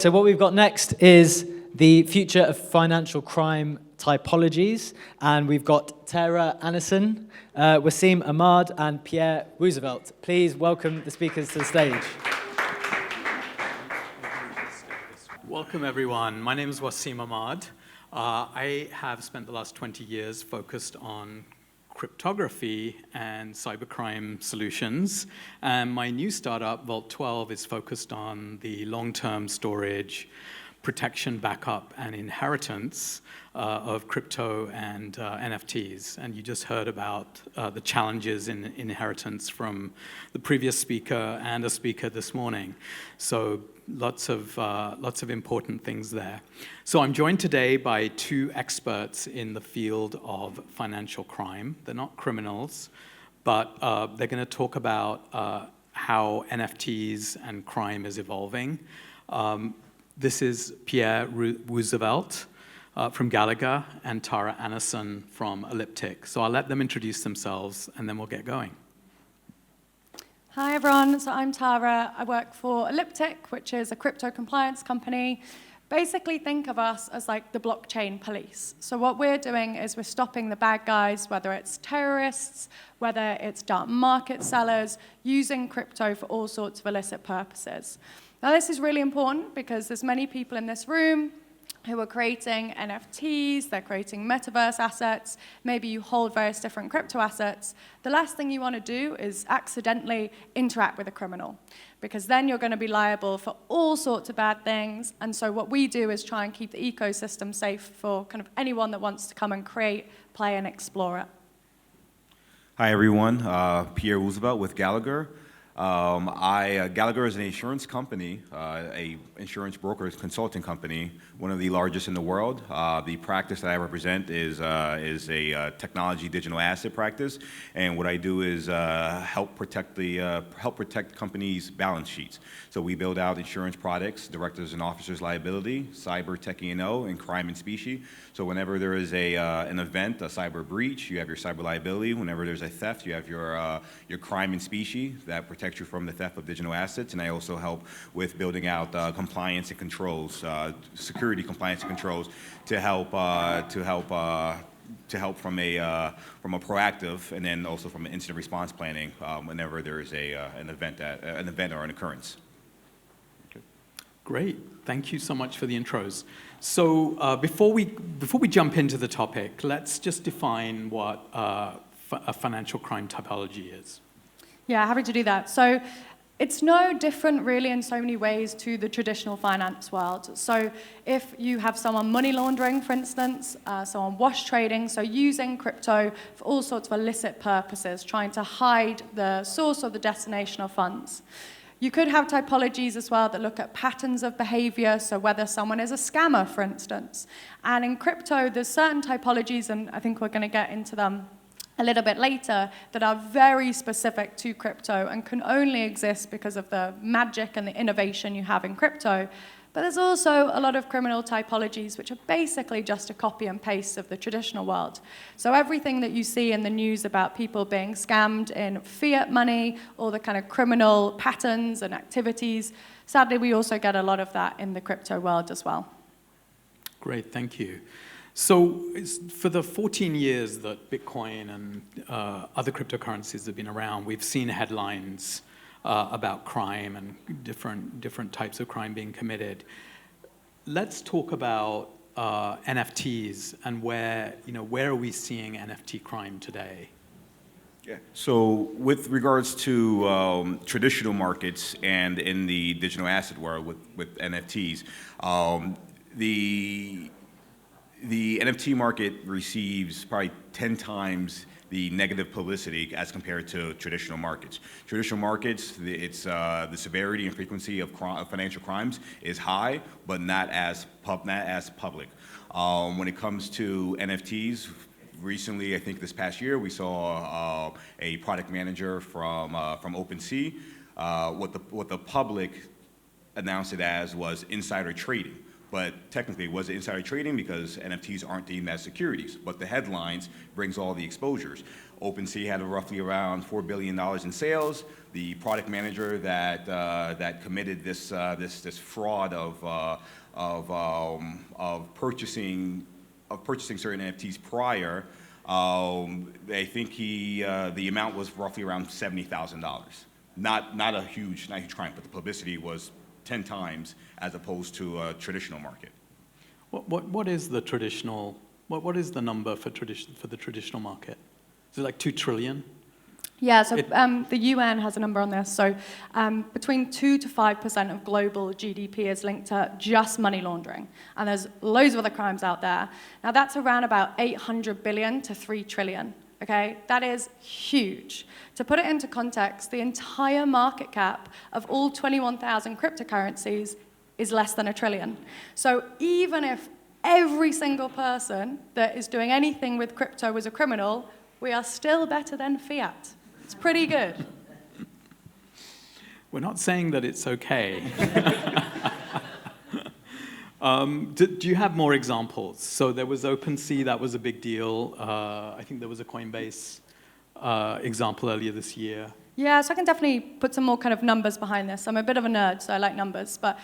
So what we've got next is the future of financial crime typologies, and we've got Tara Annison, Wasim Ahmad, and Pierre Woozevelt. Please welcome the speakers to the stage. Welcome, everyone. My name is Wasim Ahmad. I have spent the last 20 years focused on cryptography and cybercrime solutions. And my new startup, Vault 12, is focused on the long-term storage, protection, backup, and inheritance of crypto and NFTs. And you just heard about the challenges in inheritance from the previous speaker and a speaker this morning. So lots of important things there. So I'm joined today by two experts in the field of financial crime. They're not criminals, but they're going to talk about how NFTs and crime is evolving. This is Pierre Woozevelt from Gallagher and Tara Annison from Elliptic. So I'll let them introduce themselves, and then we'll get going. Hi, everyone. So I'm Tara. I work for Elliptic, which is a crypto compliance company. Basically, think of us as like the blockchain police. So what we're doing is we're stopping the bad guys, whether it's terrorists, whether it's dark market sellers, using crypto for all sorts of illicit purposes. Now, this is really important because there's many people in this room who are creating NFTs, they're creating metaverse assets, maybe you hold various different crypto assets. The last thing you want to do is accidentally interact with a criminal, because then you're going to be liable for all sorts of bad things. And so what we do is try and keep the ecosystem safe for kind of anyone that wants to come and create, play, and explore it. Hi, everyone. Pierre Woozevelt with Gallagher. Gallagher is an insurance company, a insurance broker consulting company, one of the largest in the world. The practice that I represent is a technology digital asset practice, and what I do is help protect companies' balance sheets. So we build out insurance products, directors and officers liability, cyber, tech E&O, and crime and specie. So whenever there is an event, a cyber breach, you have your cyber liability. Whenever there's a theft, you have your crime and specie that protects you from the theft of digital assets. And I also help with building out compliance and controls, security compliance and controls to help from a proactive and then also from an incident response planning whenever there is an event or an occurrence. Okay. Great. Thank you so much for the intros. So before we jump into the topic, let's just define what a financial crime typology is. Yeah, happy to do that. So it's no different really in so many ways to the traditional finance world. So if you have someone money laundering, for instance, someone wash trading, so using crypto for all sorts of illicit purposes, trying to hide the source or the destination of funds. You could have typologies as well that look at patterns of behavior, so whether someone is a scammer, for instance. And in crypto, there's certain typologies, and I think we're going to get into them a little bit later, that are very specific to crypto and can only exist because of the magic and the innovation you have in crypto. But there's also a lot of criminal typologies which are basically just a copy and paste of the traditional world. So everything that you see in the news about people being scammed in fiat money, all the kind of criminal patterns and activities, sadly we also get a lot of that in the crypto world as well. Great, thank you. So for the 14 years that Bitcoin and other cryptocurrencies have been around, we've seen headlines about crime and different types of crime being committed. Let's talk about NFTs and where are we seeing NFT crime today? Yeah. So with regards to traditional markets and in the digital asset world with NFTs, the NFT market receives probably 10 times the negative publicity as compared to traditional markets. Traditional markets, the severity and frequency of financial crimes is high, but not as public. When it comes to NFTs, recently, I think this past year, we saw a product manager from OpenSea. What the public announced it as was insider trading. But technically, was it insider trading because NFTs aren't deemed as securities? But the headlines brings all the exposures. OpenSea had roughly around $4 billion in sales. The product manager that committed this fraud of purchasing certain NFTs prior, I think the amount was roughly around $70,000. Not a huge crime, but the publicity was 10 times as opposed to a traditional market. What is the traditional? What is the number for the traditional market? Is it like 2 trillion? Yeah, so the UN has a number on this. So between 2 to 5% of global GDP is linked to just money laundering. And there's loads of other crimes out there. Now that's around about 800 billion to 3 trillion. Okay, that is huge. To put it into context, the entire market cap of all 21,000 cryptocurrencies is less than $1 trillion. So even if every single person that is doing anything with crypto was a criminal, we are still better than fiat. It's pretty good. We're not saying that it's okay. Do you have more examples? So there was OpenSea, that was a big deal. I think there was a Coinbase example earlier this year. Yeah, so I can definitely put some more kind of numbers behind this. I'm a bit of a nerd, so I like numbers. But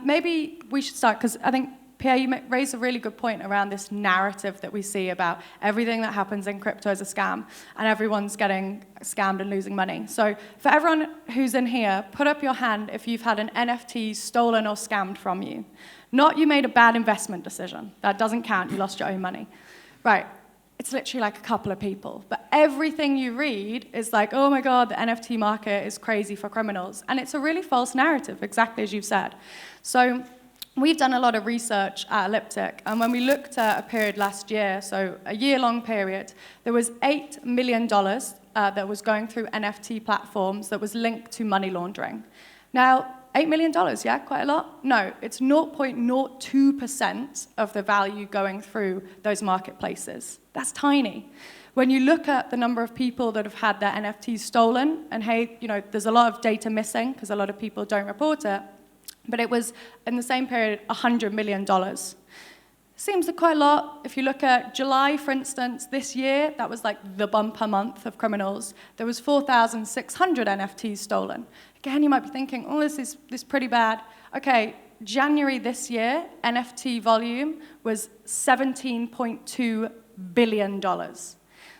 maybe we should start, because I think, Pierre, you raised a really good point around this narrative that we see about everything that happens in crypto is a scam, and everyone's getting scammed and losing money. So for everyone who's in here, put up your hand if you've had an NFT stolen or scammed from you. Not you made a bad investment decision. That doesn't count. You lost your own money. Right. It's literally like a couple of people. But everything you read is like, oh my God, the NFT market is crazy for criminals. And it's a really false narrative, exactly as you've said. So we've done a lot of research at Elliptic, and when we looked at a period last year, so a year-long period, there was $8 million that was going through NFT platforms that was linked to money laundering. Now, $8 million, yeah, quite a lot? No, it's 0.02% of the value going through those marketplaces. That's tiny. When you look at the number of people that have had their NFTs stolen, and hey, you know, there's a lot of data missing because a lot of people don't report it, but it was, in the same period, $100 million. Seems like quite a lot. If you look at July, for instance, this year, that was like the bumper month of criminals. There was 4,600 NFTs stolen. Again, you might be thinking, oh, this is pretty bad. Okay, January this year, NFT volume was $17.2 billion.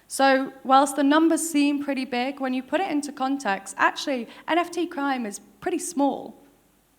So whilst the numbers seem pretty big, when you put it into context, actually, NFT crime is pretty small.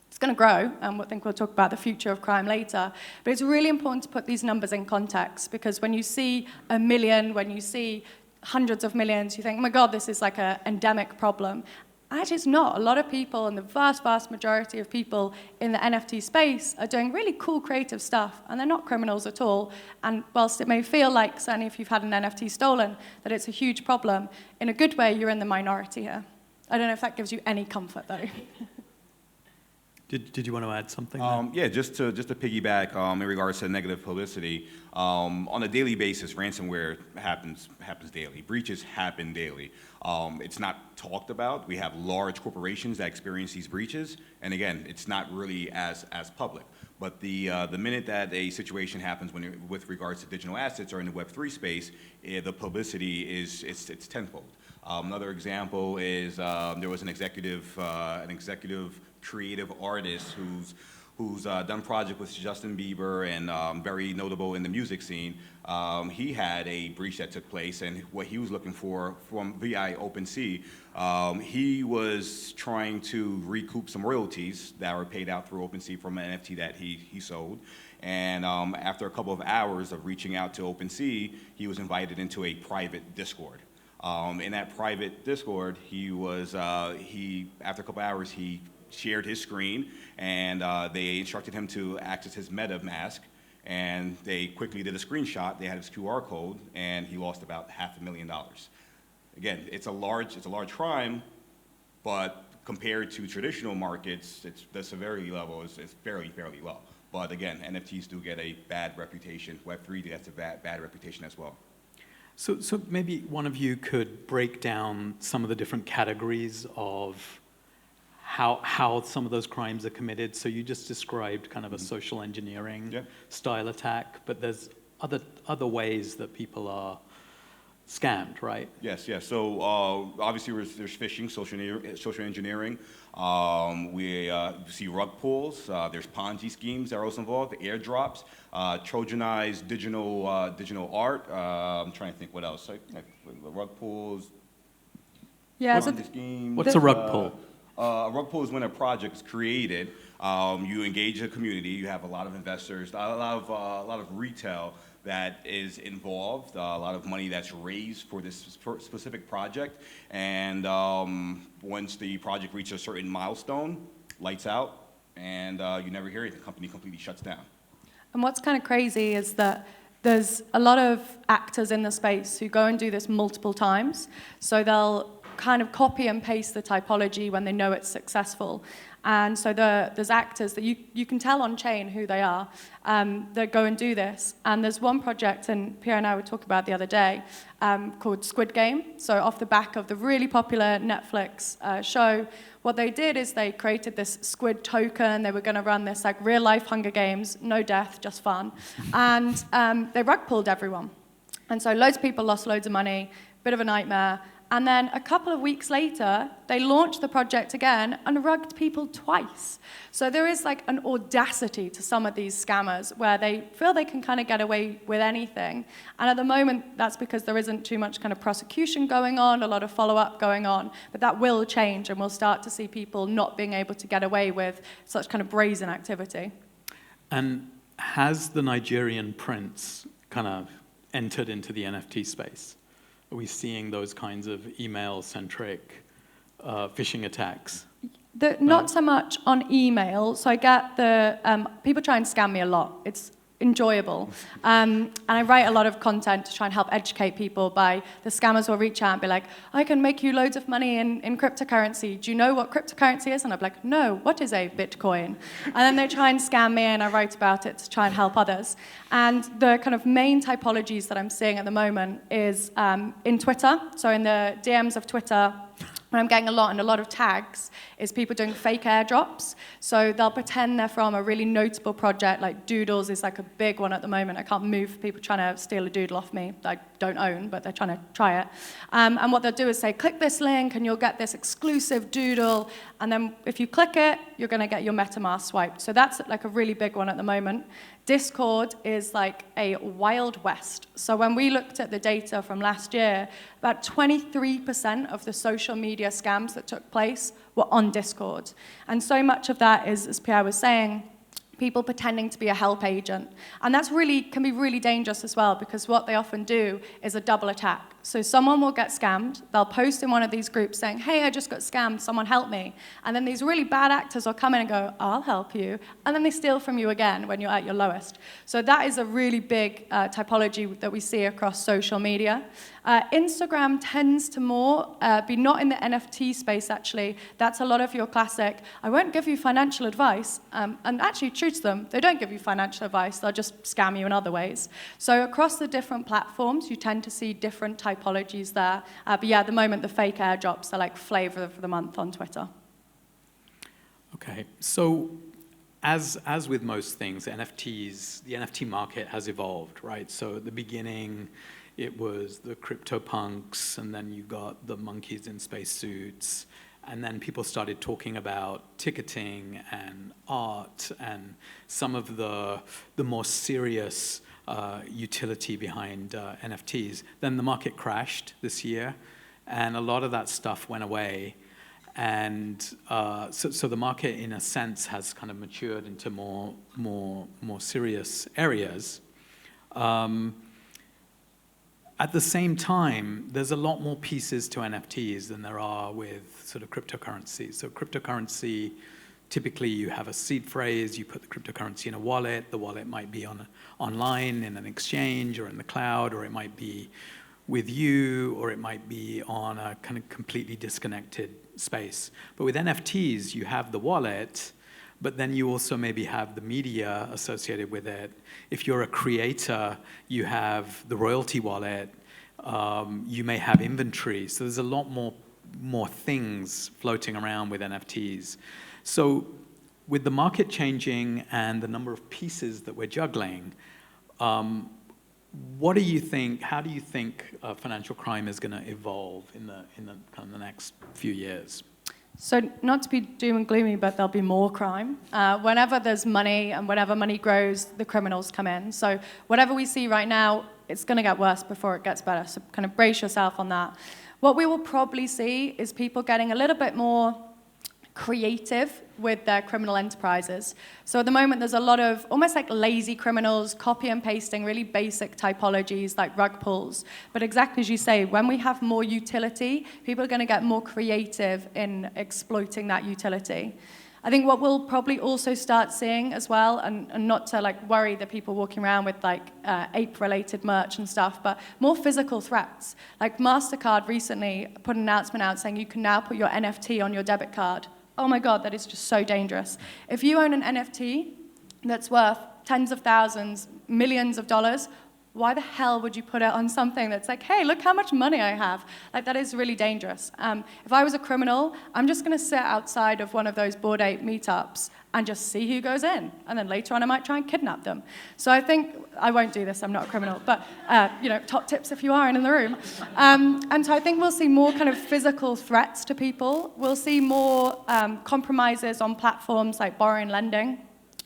It's going to grow, and I think we'll talk about the future of crime later. But it's really important to put these numbers in context, because when you see 1 million, when you see hundreds of millions, you think, oh my God, this is like an endemic problem. Actually, it's not. A lot of people, and the vast, vast majority of people in the NFT space are doing really cool, creative stuff, and they're not criminals at all. And whilst it may feel like, certainly if you've had an NFT stolen, that it's a huge problem, in a good way, you're in the minority here. I don't know if that gives you any comfort, though. Did you want to add something? Yeah, just to piggyback in regards to negative publicity. On a daily basis, ransomware happens daily. Breaches happen daily. It's not talked about. We have large corporations that experience these breaches, and again, it's not really as public. But the minute that a situation happens with regards to digital assets or in the Web3 space, the publicity it's tenfold. Another example is there was an executive creative artist who's done project with Justin Bieber and very notable in the music scene. He had a breach that took place, and what he was looking for from via OpenSea, he was trying to recoup some royalties that were paid out through OpenSea from an NFT that he sold. And after a couple of hours of reaching out to OpenSea, he was invited into a private Discord. In that private Discord, after a couple of hours, he shared his screen, and they instructed him to access his MetaMask, and they quickly did a screenshot. They had his QR code, and he lost about $500,000. Again, it's a large crime, but compared to traditional markets, the severity level is fairly low. But again, NFTs do get a bad reputation. Web3 gets a bad reputation as well. So maybe one of you could break down some of the different categories of how some of those crimes are committed. So you just described kind of a social engineering style attack, but there's other ways that people are scammed, right? Yes, yes. So obviously there's phishing, social engineering. We see rug pulls. There's Ponzi schemes that are also involved. The airdrops, Trojanized digital art. I'm trying to think what else. Like rug pulls. Yeah. Ponzi schemes. What's a rug pull? A rug pull is when a project is created. You engage a community. You have a lot of investors, a lot of retail that is involved, a lot of money that's raised for this specific project, and once the project reaches a certain milestone, lights out, and you never hear it, the company completely shuts down. And what's kind of crazy is that there's a lot of actors in the space who go and do this multiple times, so they'll kind of copy and paste the typology when they know it's successful. And so there's actors that you can tell on chain who they are that go and do this. And there's one project, and Pierre and I were talking about the other day, called Squid Game. So off the back of the really popular Netflix show, what they did is they created this squid token. They were going to run this like real life Hunger Games, no death, just fun. And they rug pulled everyone. And so loads of people lost loads of money, bit of a nightmare. And then a couple of weeks later, they launched the project again and rugged people twice. So there is like an audacity to some of these scammers where they feel they can kind of get away with anything. And at the moment, that's because there isn't too much kind of prosecution going on, a lot of follow-up going on. But that will change, and we'll start to see people not being able to get away with such kind of brazen activity. And has the Nigerian prince kind of entered into the NFT space? Are we seeing those kinds of email-centric phishing attacks? Not so much on email. So I get people try and scam me a lot. It's enjoyable. And I write a lot of content to try and help educate people the scammers will reach out and be like, I can make you loads of money in cryptocurrency. Do you know what cryptocurrency is? And I'm like, no, what is a Bitcoin? And then they try and scam me, and I write about it to try and help others. And the kind of main typologies that I'm seeing at the moment is in Twitter. So in the DMs of Twitter, what I'm getting a lot of tags is people doing fake airdrops. So they'll pretend they're from a really notable project, like Doodles is like a big one at the moment. I can't move people trying to steal a doodle off me that I don't own, but they're trying to try it. And what they'll do is say, click this link and you'll get this exclusive doodle. And then if you click it, you're going to get your MetaMask swiped. So that's like a really big one at the moment. Discord is like a wild west. So when we looked at the data from last year, about 23% of the social media scams that took place were on Discord. And so much of that is, as Pierre was saying, people pretending to be a help agent. And that's can be really dangerous as well, because what they often do is a double attack. So someone will get scammed, they'll post in one of these groups saying, hey, I just got scammed, someone help me. And then these really bad actors will come in and go, I'll help you. And then they steal from you again when you're at your lowest. So that is a really big typology that we see across social media. Instagram tends to more be not in the NFT space, actually. That's a lot of your classic, I won't give you financial advice. And actually, true to them, they don't give you financial advice. They'll just scam you in other ways. So across the different platforms, you tend to see different typologies there. But yeah, at the moment, the fake airdrops are like flavor of the month on Twitter. Okay, so as with most things, NFTs, the NFT market has evolved, right? So at the beginning, it was the CryptoPunks, and then you got the monkeys in spacesuits, and then people started talking about ticketing and art and some of the more serious utility behind NFTs. Then the market crashed this year, and a lot of that stuff went away. And so the market, in a sense, has kind of matured into more serious areas. At the same time, there's a lot more pieces to NFTs than there are with sort of cryptocurrency. So cryptocurrency, typically you have a seed phrase, you put the cryptocurrency in a wallet, the wallet might be online in an exchange or in the cloud, or it might be with you, or it might be on a kind of completely disconnected space. But with NFTs, you have the wallet, but then you also maybe have the media associated with it. If you're a creator, you have the royalty wallet. You may have inventory. So there's a lot more more things floating around with NFTs. So with the market changing and the number of pieces that we're juggling, what do you think, how do you think financial crime is going to evolve in the kind of the next few years? So not to be doom and gloomy, but there'll be more crime. Whenever there's money and whenever money grows, the criminals come in. So whatever we see right now, it's going to get worse before it gets better. So kind of brace yourself on that. What we will probably see is people getting a little bit more creative with their criminal enterprises. So at the moment, there's a lot of almost like lazy criminals, copy and pasting really basic typologies like rug pulls. But exactly as you say, when we have more utility, people are going to get more creative in exploiting that utility. I think what we'll probably also start seeing as well, and not to like worry the people walking around with like ape-related merch and stuff, but more physical threats. Like MasterCard recently put an announcement out saying you can now put your NFT on your debit card. Oh my God, that is just so dangerous. If you own an NFT that's worth tens of thousands, millions of dollars, why the hell would you put it on something that's like, hey, look how much money I have? Like, that is really dangerous. If I was a criminal, I'm just going to sit outside of one of those Bored Ape meetups and just see who goes in. And then later on, I might try and kidnap them. So I think, I won't do this, I'm not a criminal, but, top tips if you are in the room. And so I think we'll see more kind of physical threats to people. We'll see more compromises on platforms like borrowing and lending.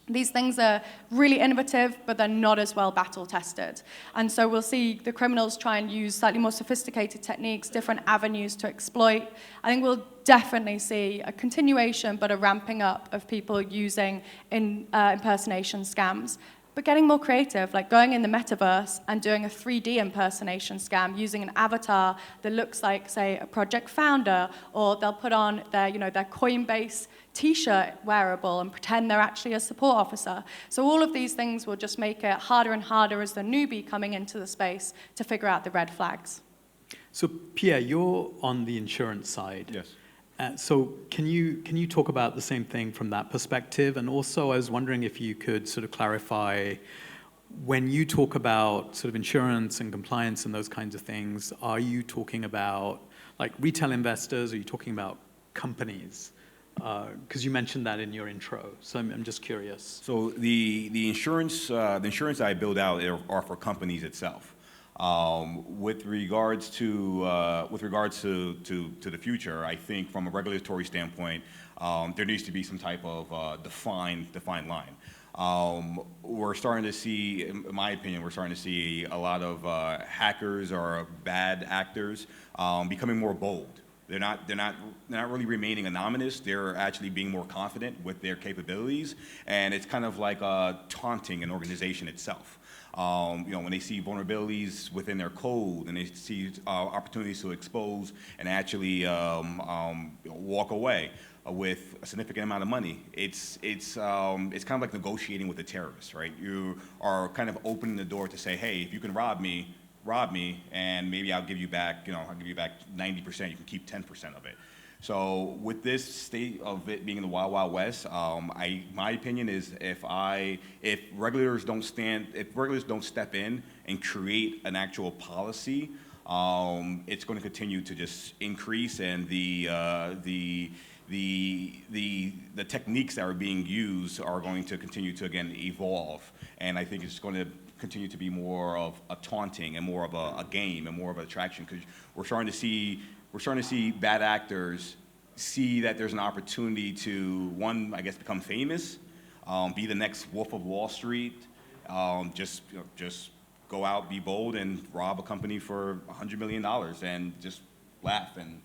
These things are really innovative, but they're not as well battle-tested. And so we'll see the criminals try and use slightly more sophisticated techniques, different avenues to exploit. I think we'll definitely see a continuation, but a ramping up of people using impersonation scams. But getting more creative, like going in the metaverse and doing a 3D impersonation scam using an avatar that looks like, say, a project founder, or they'll put on their Coinbase t-shirt wearable and pretend they're actually a support officer. So all of these things will just make it harder and harder as the newbie coming into the space to figure out the red flags. So Pierre, you're on the insurance side. Yes. So can you talk about the same thing from that perspective? And also, I was wondering if you could sort of clarify, when you talk about sort of insurance and compliance and those kinds of things, are you talking about like retail investors? Are you talking about companies? Because you mentioned that in your intro, so I'm just curious. So the insurance I build out are for companies itself. With regards to the future, I think from a regulatory standpoint, there needs to be some type of defined line. We're starting to see, in my opinion, a lot of hackers or bad actors becoming more bold. They're not really remaining anonymous. They're actually being more confident with their capabilities, and it's kind of like taunting an organization itself. When they see vulnerabilities within their code and they see opportunities to expose and actually walk away with a significant amount of money, it's kind of like negotiating with a terrorist, right? You are kind of opening the door to say, hey, if you can rob me, and maybe I'll give you back 90%. You can keep 10% of it. So with this state of it being in the Wild Wild West, my opinion is if regulators don't step in and create an actual policy, it's going to continue to just increase, and the techniques that are being used are going to continue to again evolve, and I think it's going to continue to be more of a taunting and more of a game and more of an attraction, because we're starting to see bad actors see that there's an opportunity to, one, I guess, become famous, be the next Wolf of Wall Street, just go out, be bold, and rob a company for $100 million and just laugh and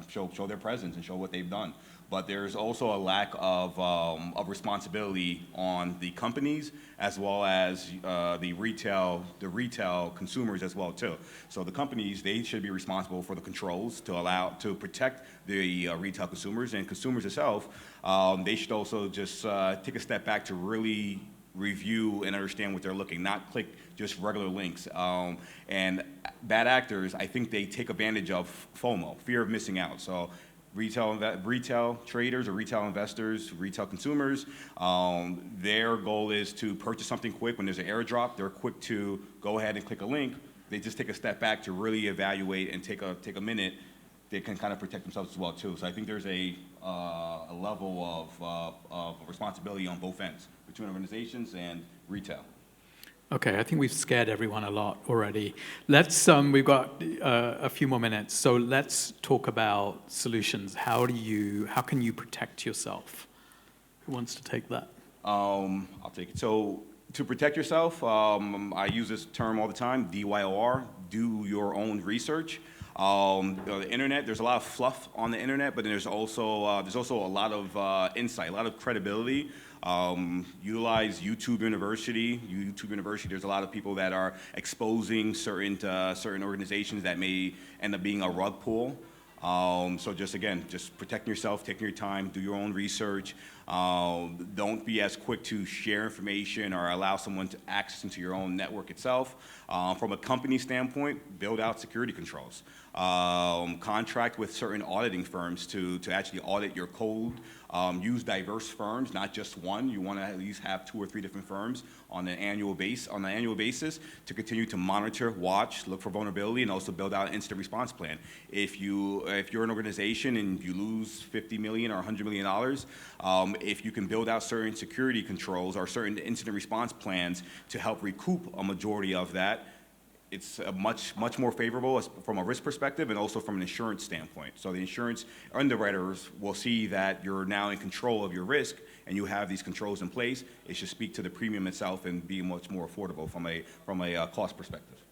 show their presence and show what they've done. But there's also a lack of responsibility on the companies as well as the retail consumers as well too. So the companies, they should be responsible for the controls to protect the retail consumers, and consumers themselves, they should also just take a step back to really review and understand what they're looking, not click just regular links. And bad actors, I think they take advantage of FOMO, fear of missing out. So retail traders or retail investors, retail consumers, their goal is to purchase something quick. When there's an airdrop, they're quick to go ahead and click a link. They just take a step back to really evaluate and take a minute they can kind of protect themselves as well too. So I think there's a level of responsibility on both ends between organizations and retail. Okay, I think we've scared everyone a lot already. We've got a few more minutes, so let's talk about solutions. How can you protect yourself? Who wants to take that? I'll take it. So to protect yourself, I use this term all the time, DYOR, do your own research. The internet, there's a lot of fluff on the internet, but there's also a lot of insight, a lot of credibility. Utilize YouTube University. There's a lot of people that are exposing certain organizations that may end up being a rug pull. So just protecting yourself, taking your time, do your own research. Don't be as quick to share information or allow someone to access into your own network itself. From a company standpoint, build out security controls. Contract with certain auditing firms to actually audit your code. Use diverse firms, not just one. You want to at least have 2 or 3 different firms on an annual basis to continue to monitor, watch, look for vulnerability, and also build out an instant response plan. If you're an organization and you lose $50 million or $100 million, if you can build out certain security controls or certain incident response plans to help recoup a majority of that, it's much more favorable from a risk perspective and also from an insurance standpoint. So the insurance underwriters will see that you're now in control of your risk and you have these controls in place. It should speak to the premium itself and be much more affordable from a cost perspective.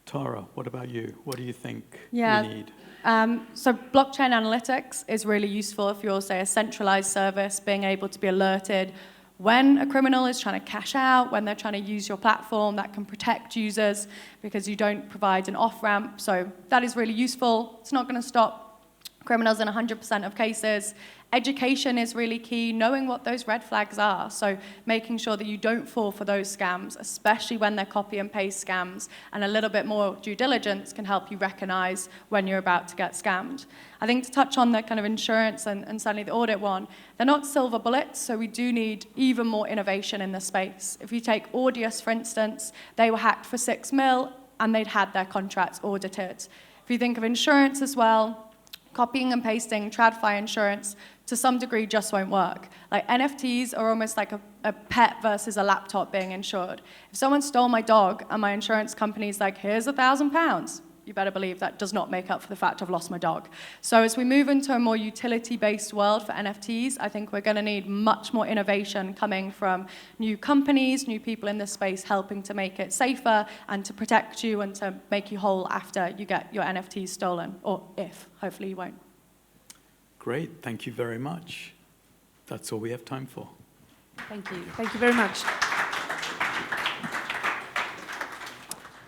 Tara, what about you? What do you think we need? So blockchain analytics is really useful if you're, say, a centralized service, being able to be alerted when a criminal is trying to cash out, when they're trying to use your platform. That can protect users because you don't provide an off-ramp. So that is really useful. It's not going to stop criminals in 100% of cases. Education is really key, knowing what those red flags are. So making sure that you don't fall for those scams, especially when they're copy and paste scams, and a little bit more due diligence can help you recognize when you're about to get scammed. I think to touch on the kind of insurance and certainly the audit one, they're not silver bullets, so we do need even more innovation in the space. If you take Audius, for instance, they were hacked for $6 million and they'd had their contracts audited. If you think of insurance as well, copying and pasting TradFi insurance to some degree just won't work. Like NFTs are almost like a pet versus a laptop being insured. If someone stole my dog and my insurance company's like, here's £1,000, you better believe that does not make up for the fact I've lost my dog. So as we move into a more utility-based world for NFTs, I think we're going to need much more innovation coming from new companies, new people in this space helping to make it safer and to protect you and to make you whole after you get your NFTs stolen, or if, hopefully you won't. Great, thank you very much. That's all we have time for. Thank you. Thank you very much.